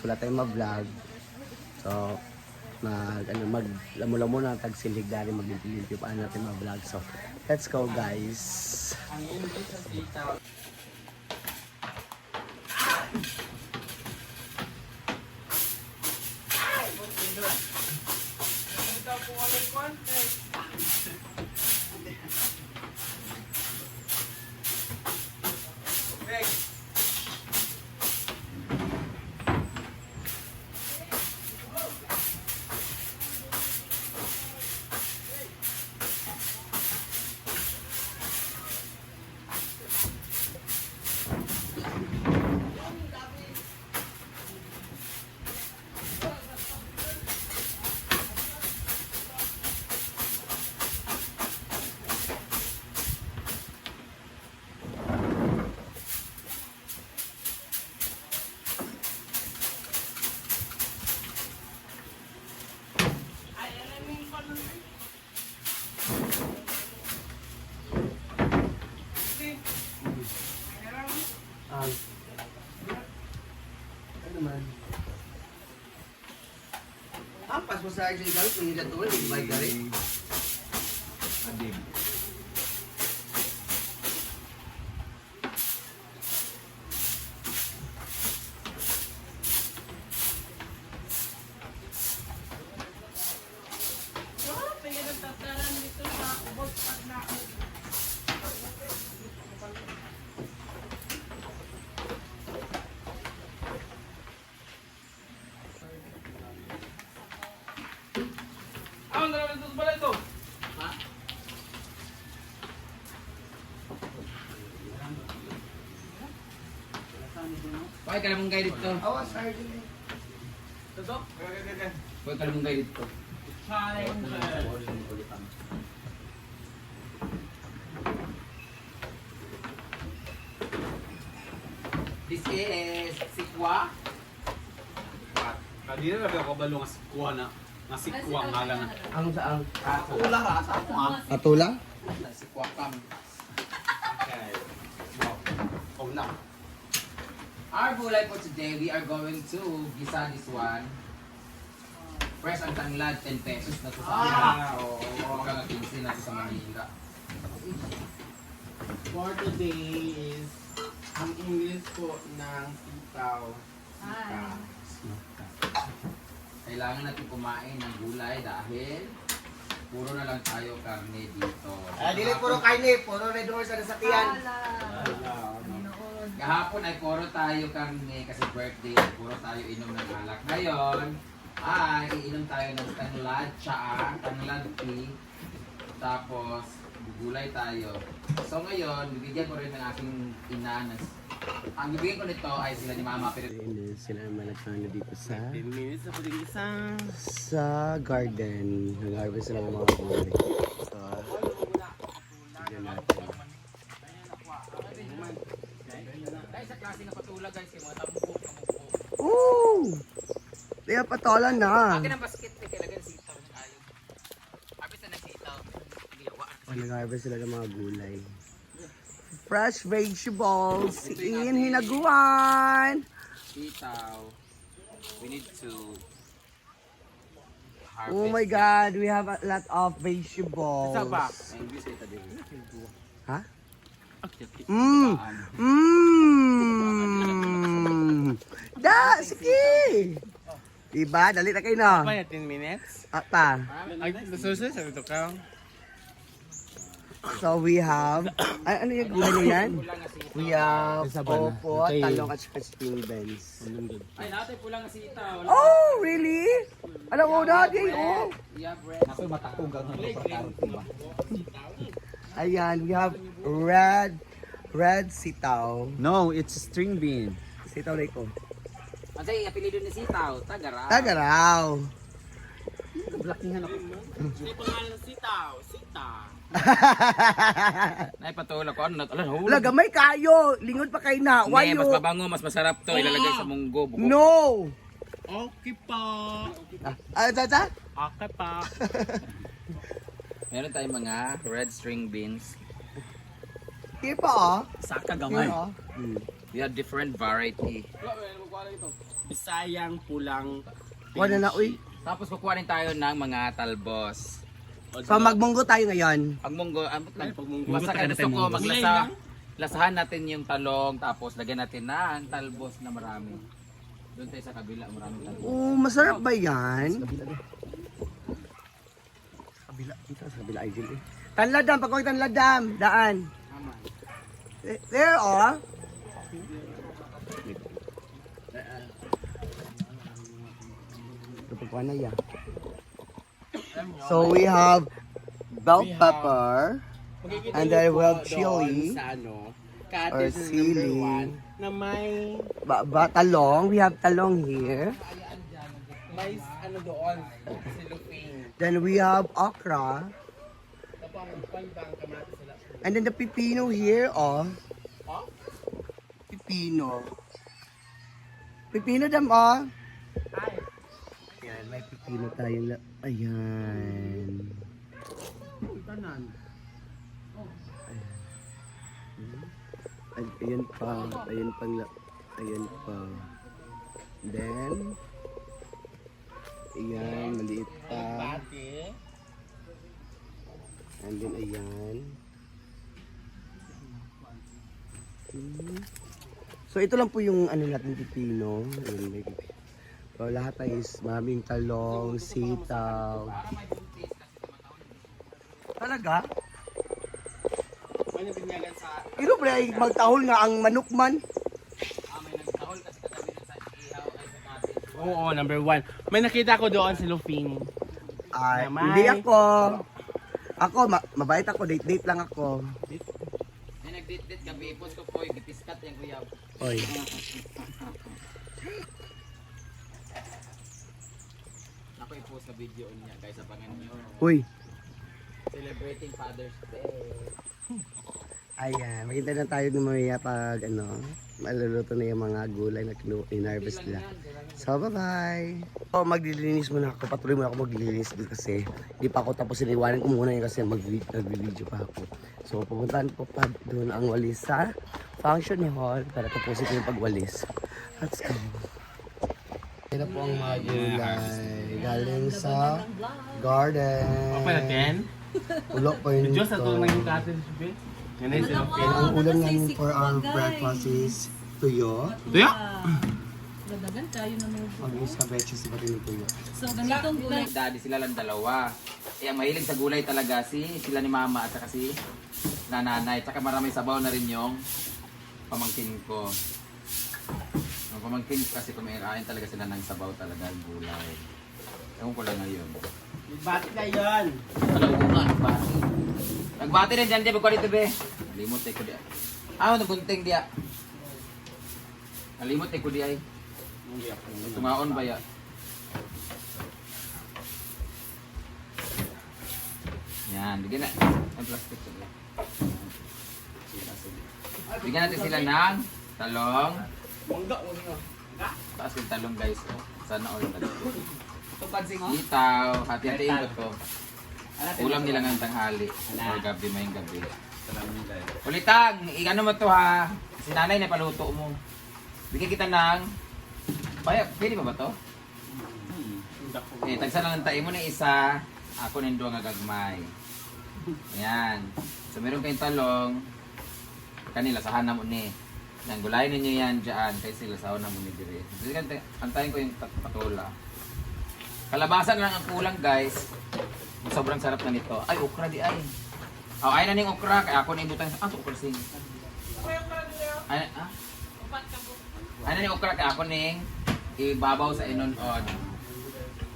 wala tayong ma-vlog. So, maglamo-lamo na tagsilig dali maglimpyo paano natin ma-vlog. So, let's go guys. Pas mo sa akin galit, may natuloy, may bike ka rin. Adim. Bakit ka namang guide dito? Awas, Arjun. Toto? Bakit ka namang guide dito? This is sikwa. Kanina na ako balo nga sikwa na. Nga sikwa nga lang. Ang saang? Ula ra sa ako ah. Atula? Sikwa kam. Okay. Wow. Oh na. Our gulay for today, we are going to gisa this one. Fresh ang tanglad, 10 pesos na to sa Oo. mga 15 na to sa Manila. For today is ang English po ng sitaw. Kailangan natin kumain ng gulay dahil puro na lang tayo karne dito. Dili puro kaini, puro red horse na sakyan. Kahapon ay puro tayo karne kasi birthday, puro tayo inom ng alak. Ngayon ay iinom tayo ng tanglad, tsaa, tanglad tea, tapos gulay tayo. So ngayon, bibigyan ko rin ng aking ina. Ang bibigyan ko nito ay sila ni Mama. Pero Sila naman nagkano dito sa 10 minutes na po din isang. garden. Nag-harvest sila ng mga gulay. So, tignan natin. guys, sa klase na patula guys, yung mga tambok. Ooh! Kaya patolan na. Akin ang basket, kailangan sitaw ng ayaw. Habis na nagsitaw, giyawaan. Nag-harvest sila ng mga gulay. Fresh vegetables. Iin hinaguan. Sitaw. We need to harvest. Oh my God, we have a lot of vegetables. English ito din. Ha? Mmm! Mmm! Da! Sige! Diba? Dali na kayo na. May 10 minutes. Ata. Ay, nasusunod sa ito ka. So we have, ano yung gulay na yan? We have opo, talong at saka spring beans. Ay, natin pulang na sitaw. Oh, really? Alam mo na, di oh. Yeah, bread. Ako matakugang ng pagkakaroon ba? Ayan, we have red sitaw. No, it's string bean. Sitaw na ito. Ang sa'yo, apelido ni sitaw, tagaraw. Tagaraw. Blakingan ako. May pangalan sitaw. Sita. Naipatula ko, ano na, alam, Wala, gamay kayo. Lingod pa kayo na. Why Hindi, mas you? mabango, mas masarap to. Ilalagay sa munggo. Buko. No! Okay pa. Tata? Okay pa. Meron tayong mga red string beans. Hindi pa, oh. Saka Here, gamay. oh. We have different variety. Bisayang pulang Wala na, uy. Tapos kukuha rin tayo ng mga talbos. So magmunggo tayo ngayon. Pagmunggo, basta ka gusto ko maglasa. Lasahan natin yung talong, tapos lagyan natin ng talbos na marami. Doon tayo sa kabila, maraming talbos. Oh, masarap ba yan? Kabila, dito sa kabila idol eh. Tanladam, pagkawag tanladam, daan. There, oh. Ito pagkuha na yan. So we have bell pepper, and then we have chili, sa ano, or cottage number sili, 1 na may talong. We have talong here. may ano doon, siluping. Then we have okra. Tapos ang panbang kamatis sila. And then the pipino here, oh. Oh? Pipino. Pipino dam, oh. Ay, Ayan, may pipino tayo. Ayan. tanan. Ayan pa. Ayan pa. Ayan pa. Then, ayan, maliit pa. Pati. And then, ayan. So, ito lang po yung ano natin pipino. Ayan, may pipino. So, lahat ay is maraming talong, sitaw. Talaga? May nabinyagan sa Ito pre ay magtahol nga ang manok man. Oo, number 1. May nakita ko doon si Luping. Ay, Namay. hindi ako. Ako, mabait ako. Date-date lang ako. May nag-date-date gabi, ipos ko po, gipiskat yung kuya. Oy. Ako i-post sa video niya guys sa pangalan niyo. Uy. Celebrating Father's Day. Ayan, makita na tayo ng mamaya pag ano, maluluto na yung mga gulay na in-harvest nila. So, bye-bye! So, maglilinis muna ako. Patuloy muna ako maglilinis kasi hindi pa ako tapos iniwanan ko muna yun kasi mag-video pa ako. So, pupuntahan ko pa doon ang walis sa function hall para tapusin ko yung pagwalis. Let's go! Ito po ang mga gulay galing sa garden. Okay na, Ken? Ulo po yun Diyos, ito. ito naging cottage, Luping. Ganun si Luping. And ang ulam namin for our breakfast is tuyo. Tuyo? Dadagan tayo na mo. Mag-isa beche si Batini tuyo. So, ganitong gulay. Daddy sila lang dalawa. Eh, ang mahilig sa gulay talaga sila ni mama at saka si nanay. Tsaka marami sabaw na rin yung pamangkin ko. Ang pamangkin ko kasi kumain talaga sila ng sabaw talaga yung gulay. Ewan ko lang ngayon. Bakit na yun? Alam ko nga, nagbati. Nagbati rin dyan, di ba ko dito be? Nalimot ko diya. Ah, nagunting diya. Nalimot ko diya ay. Tumaon ba ya? Yan, bigyan na. Ang plastic sila. Bigyan natin sila ng talong. Taas yung talong guys. Oh. Sana all na dito. Itaw, hati-hatiin ko to. Ulam nila ng tanghali. O gabi, may gabi. Ulitang, i-ano mo to ha. Si nanay na paluto mo. Bigyan kita ng... Pwede ba to? Tagsa lang ng tayo mo na isa. Ako nindo nga gagmay. Ayan. So meron kayong talong. Kanila, sahan na mo ni. Yan, gulayin ninyo yan dyan. Kaya sila sahan na mo ni Dire. Antayin ko yung patula. Kalabasan lang ang kulang guys. Sobrang sarap na nito. Ay, okra di ay. Oh, ay na ning okra. Kaya ako na ibutang sa... okra sing. Ay, ah? Ay na ning okra. Kaya ako ning ibabaw sa inon-on.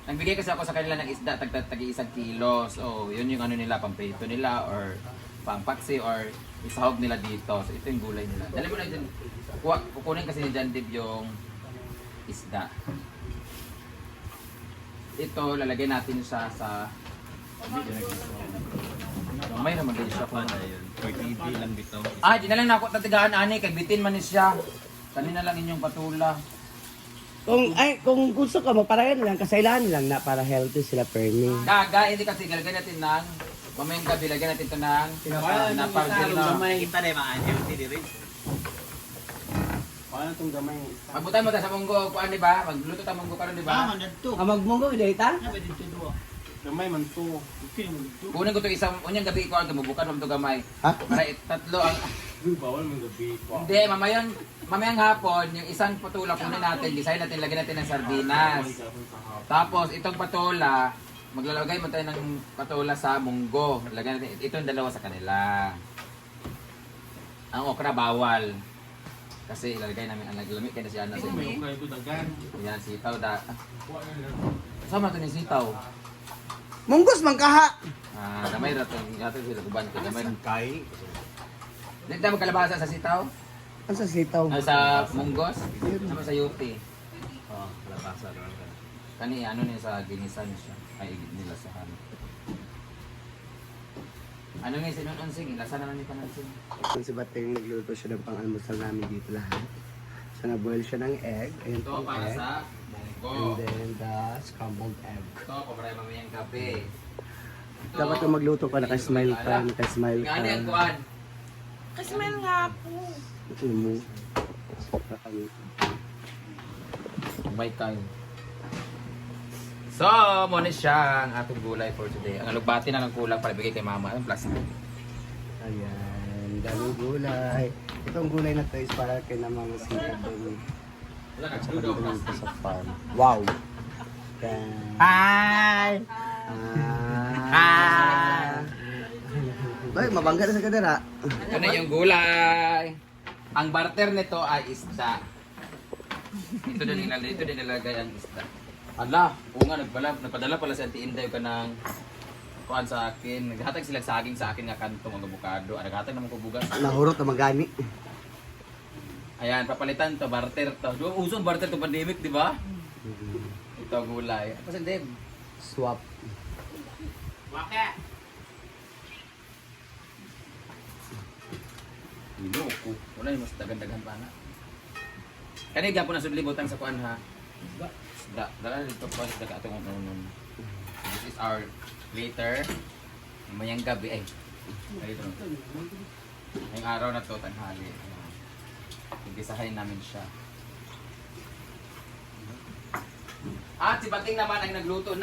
Nagbigay kasi ako sa kanila ng isda. Tag-1 kilo. So, yun yung ano nila. Pamprito nila or pangpaksi or isahog nila dito. So, ito yung gulay nila. Dali mo na dyan. Kukunin kasi ni John Dib yung isda. Ito, lalagay natin siya sa... May naman din siya kung... lang dito. Ah, di na lang na ako tatigaan, ani. Kay bitin man ni siya. Kanina lang inyong patula. Kung gusto ka, magparayan lang, kasailan lang na para healthy sila permi. Gaga, hindi kasi lalagyan natin ng... Mamayang gabi, lagyan natin ito ng... Napagdil na... May kita na yung mga healthy rin. Ano itong gamay mo? Magbutan mo ta sa munggo, kuan di ba? Magluto ta munggo karon di ba? Manadto. Amagmunggo, dahita? Sabi dito duwa. Gamay man to. Okay naman dito. Kunin ko to isang unyang gabi ko ang gamubukan mo to gamay. Ha? Para tatlo ang Bawal man gabi. hindi, mamayang hapon, yung isang patula kunin natin, gisahin natin, lagyan natin ng sardinas. Tapos itong patula, maglalagay mo tayo ng patula sa munggo. Lagyan natin, itong dalawa sa kanila. Ang okra bawal. Kasi ilalagay namin ang naglamit kaya na si Ana sa inyo. May ko dagan. Yan, sitaw da. Sama to ni sitaw. Munggos man kaha! Gamay rato, yato sila kuban ko. Gamay. Kay. Hindi tayo magkalabasa sa sitaw? Ano sa sitaw? Sa munggos? Sama sa yuti. Oh, kalabasa doon ka. Kani ano niya sa ginisan siya. Ay nila sa ano. Ano nga sinunonsing? Ilasa naman ni Panansing. Kung si Bating nagluto siya ng pang-almusal namin dito lahat. So na-boil siya ng egg. Ayun Ito pong para egg. sa And munggo. then the scrambled egg. Ito, pabray mamayang kape. Ito, Dapat kung magluto ka, naka-smile ka, naka-smile ka. Nga ano yan, kuhan? Kasmel nga po. Ano mo? May kayo. So, muna siya ang ating gulay for today. Ang alugbati na lang kulang para bigay kay mama. Ang plastic. Ayan, daming gulay. Itong gulay na to is para kay na mga singkat doon. Wala At ka, saka dudo, dito plastic. sa farm. Wow! Yan. Hi! Ah! Bay, mabangga na sa kadera. Ito na yung gulay. Ang barter nito ay isda. Ito din nilalagay ang isda. Ala, oo nga, nagpadala pala si Auntie Inday ka ng kuhan sa akin. Naghatag sila saging sa akin nga kantong ang avocado. Naghatag naman ko bugas. Nahurot na magani. Ayan, papalitan to, barter to. Uso ang barter to pandemic, di ba? Ito gulay. Apa sa Deb? Swap. Bakit? Hilo ko. Wala yung mas dagan-dagan pa na. Kani gapon na sudli butang sa kuan ha. Dala dito pa sa atong unun. This is our later. Mayang gabi ay. Dito. Ngayong araw na to tanghali. Igisahin namin siya. At si Bating naman ang nagluto